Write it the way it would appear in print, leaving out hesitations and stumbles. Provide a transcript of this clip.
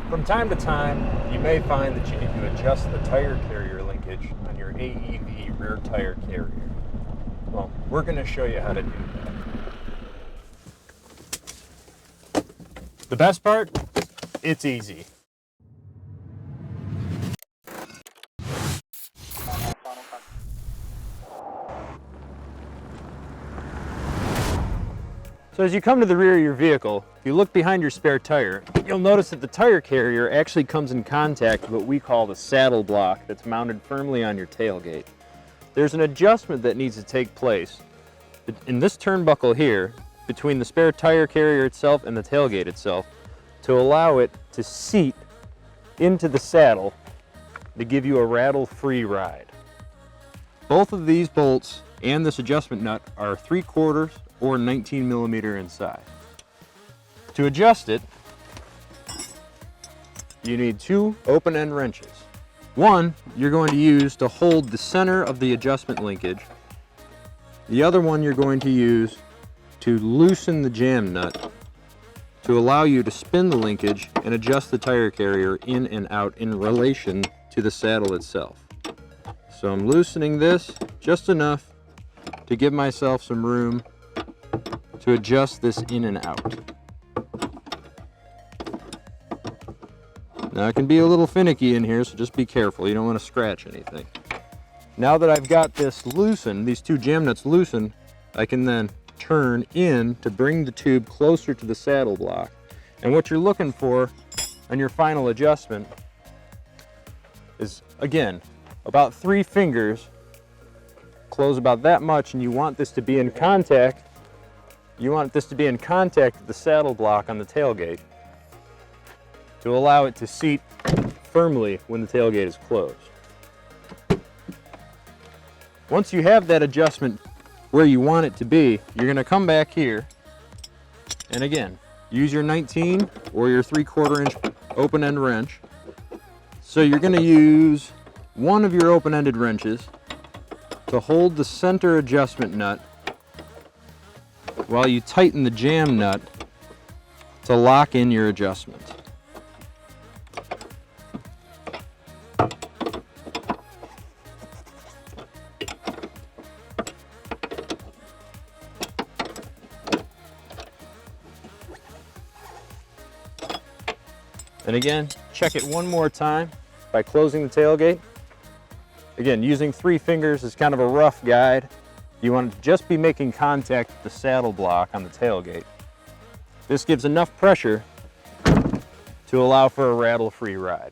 From time to time, you may find that you need to adjust the tire carrier linkage on your AEV rear tire carrier. Well, we're going to show you how to do that. The best part? It's easy. So as you come to the rear of your vehicle, if you look behind your spare tire, you'll notice that the tire carrier actually comes in contact with what we call the saddle block that's mounted firmly on your tailgate. There's an adjustment that needs to take place in this turnbuckle here between the spare tire carrier itself and the tailgate itself to allow it to seat into the saddle to give you a rattle-free ride. Both of these bolts and this adjustment nut are 3/4 or 19 millimeter in size. To adjust it, you need 2 open-end wrenches. One you're going to use to hold the center of the adjustment linkage. The other one you're going to use to loosen the jam nut to allow you to spin the linkage and adjust the tire carrier in and out in relation to the saddle itself. So I'm loosening this just enough to give myself some room to adjust this in and out. Now it can be a little finicky in here, so just be careful. You don't want to scratch anything. Now that I've got this loosened, these 2 jam nuts loosened, I can then turn in to bring the tube closer to the saddle block. And what you're looking for on your final adjustment is, again, about 3 fingers, close about that much, and you want this to be in contact. You want this to be in contact with the saddle block on the tailgate to allow it to seat firmly when the tailgate is closed. Once you have that adjustment where you want it to be, you're going to come back here and again, use your 19 or your 3/4 inch open-end wrench. So you're going to use one of your open-ended wrenches to hold the center adjustment nut while you tighten the jam nut to lock in your adjustment. And again, check it one more time by closing the tailgate. Again, using 3 fingers is kind of a rough guide. You want to just be making contact with the saddle block on the tailgate. This gives enough pressure to allow for a rattle-free ride.